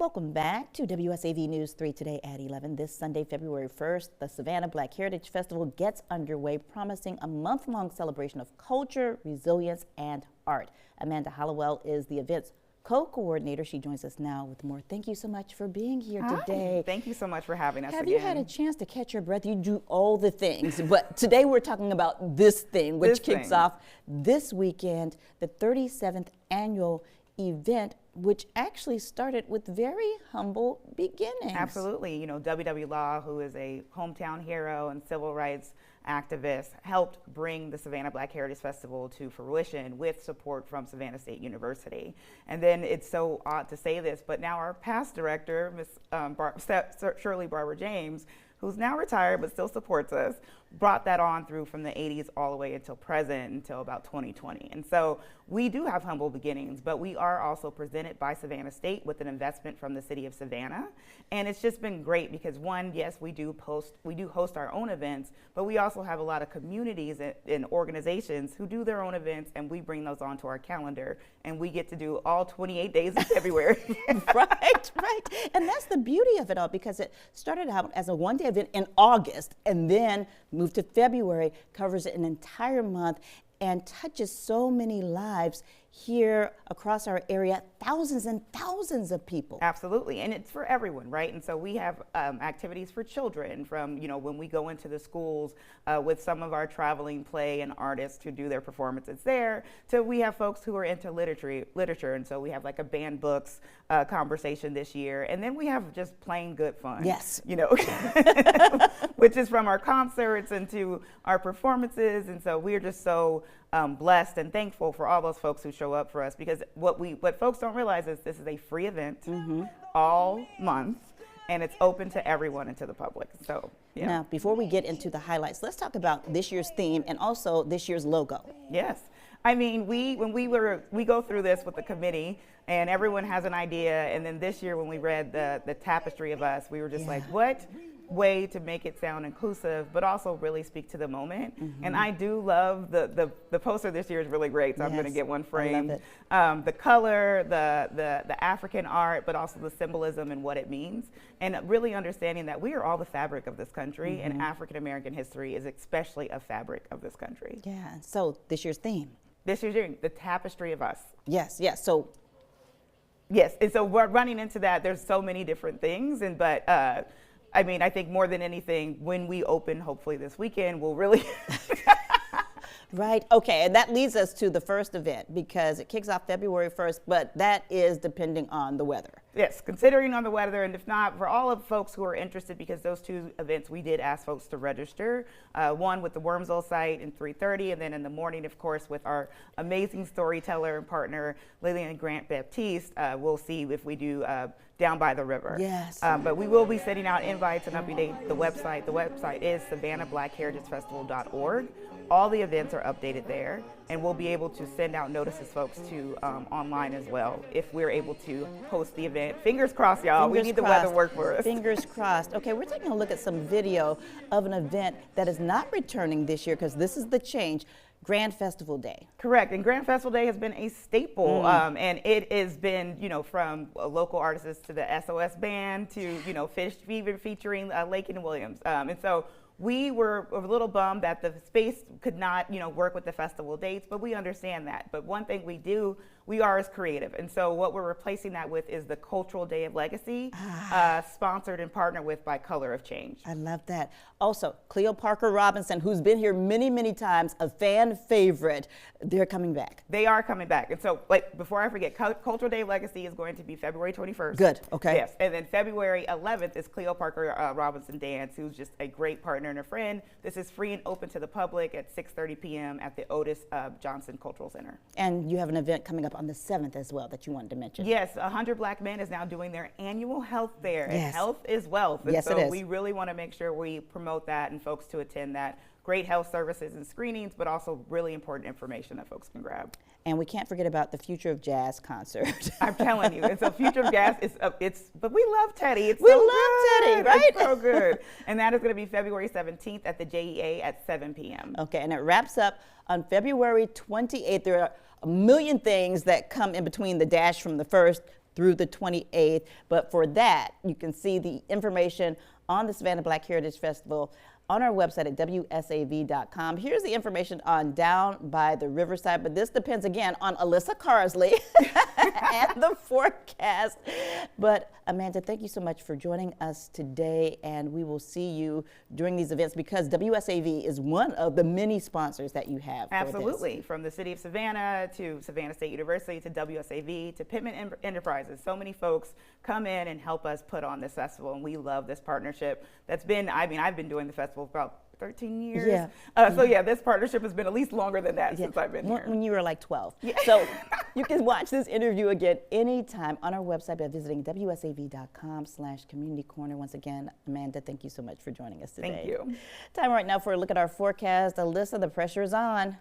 Welcome back to WSAV News 3 today at 11. This Sunday, February 1st, the Savannah Black Heritage Festival gets underway, promising a month-long celebration of culture, resilience, and art. Amanda Hollowell is the event's co-coordinator. She joins us now with more. Thank you so much for being here today. Thank you so much for having us Have again. you had a chance to catch your breath? You do all the things, but today we're talking about this thing, which kicks off this weekend, the 37th annual event, which actually started with very humble beginnings. Absolutely. You know, W.W. Law, who is a hometown hero and civil rights activist, helped bring the Savannah Black Heritage Festival to fruition with support from Savannah State University. And then it's so odd to say this, but now our past director, Miss Shirley Barber James, who's now retired but still supports us, brought that on through from the 80s all the way until present, until about 2020. And so we do have humble beginnings, but we are also presented by Savannah State with an investment from the city of Savannah. And it's just been great because, one, yes, we do host our own events, but we also have a lot of communities and organizations who do their own events, and we bring those onto our calendar, and we get to do all 28 days in February. Right. And that's the beauty of it all, because it started out as a one-day event in August, and then moved to February, covers an entire month, and touches so many lives here across our area, thousands and thousands of people. Absolutely, and it's for everyone, right? And so we have activities for children from, you know, when we go into the schools with some of our traveling play and artists who do their performances there, to we have folks who are into literature, and so we have like a banned books conversation this year, and then we have just plain good fun. Yes. You know, which is from our concerts and to our performances, and so we're just so blessed and thankful for all those folks who show up for us, because what folks don't realize is this is a free event all month, and it's open to everyone and to the public. So yeah. Now, before we get into the highlights, let's talk about this year's theme and also this year's logo. Yes. I mean, we go through this with the committee, and everyone has an idea, and then this year when we read the tapestry of us, we were just like, what way to make it sound inclusive, but also really speak to the moment. And I do love the poster this year is really great, so I'm going to get one framed. The color, the African art, but also the symbolism and what it means, and really understanding that we are all the fabric of this country, and African American history is especially a fabric of this country. Yeah. So this year's theme. This year's the tapestry of us. Yes. So. Yes, and so we're running into that. There's so many different things, but I mean, I think more than anything, when we open, hopefully this weekend, we'll really. Right. Okay. And that leads us to the first event, because it kicks off February 1st, but that is depending on the weather. Yes, considering on the weather, and if not, for all of folks who are interested, because those two events we did ask folks to register. One with the Wormsville site in 3:30, and then in the morning, of course, with our amazing storyteller and partner, Lillian Grant Baptiste. We'll see if we do down by the river. Yes. But we will be sending out invites and updating the website. The website is SavannahBlackHeritageFestival.org. All the events are updated there, and we'll be able to send out notices, folks, to online as well, if we're able to host the event. Fingers crossed, y'all. We need the weather to work for us. Fingers crossed. Okay, we're taking a look at some video of an event that is not returning this year, because this is the change. Grand Festival Day. Correct, and Grand Festival Day has been a staple, and it has been, you know, from local artists to the SOS Band to, you know, Fish Fever featuring Lakin Williams, and so we were a little bummed that the space could not, you know, work with the festival dates, but we understand that. But one thing we are as creative, and so what we're replacing that with is the Cultural Day of Legacy, sponsored and partnered with by Color of Change. I love that. Also, Cleo Parker Robinson, who's been here many, many times, a fan favorite, they're coming back. They are coming back. And so, like, before I forget, Cultural Day of Legacy is going to be February 21st. Good, okay. Yes, and then February 11th is Cleo Parker Robinson Dance, who's just a great partner and a friend. This is free and open to the public at 6:30 p.m. at the Otis Johnson Cultural Center. And you have an event coming up on the 7th as well that you wanted to mention. Yes, 100 Black Men is now doing their annual health fair. Yes. And health is wealth. And yes, so it is. We really want to make sure we promote that and folks to attend that. Great health services and screenings, but also really important information that folks can grab. And we can't forget about the Future of Jazz concert. I'm telling you. And so Future of Jazz but we love Teddy. We love Teddy, right? It's so good. And that is going to be February 17th at the JEA at 7 p.m. Okay, and it wraps up on February 28th. There are a million things that come in between the dash from the 1st through the 28th. But for that, you can see the information on the Savannah Black Heritage Festival on our website at WSAV.com. Here's the information on Down by the Riverside, but this depends again on Alyssa Carsley and the forecast. But Amanda, thank you so much for joining us today, and we will see you during these events because WSAV is one of the many sponsors that you have. Absolutely, from the City of Savannah to Savannah State University to WSAV to Pittman Enterprises. So many folks come in and help us put on this festival, and we love this partnership. That's been, I mean, I've been doing the festival for about 13 years. Yeah. So yeah, this partnership has been at least longer than that since I've been here. When you were like 12. Yeah. So you can watch this interview again anytime on our website by visiting WSAV.com/community corner. Once again, Amanda, thank you so much for joining us today. Thank you. Time right now for a look at our forecast. Alyssa, the pressure is on.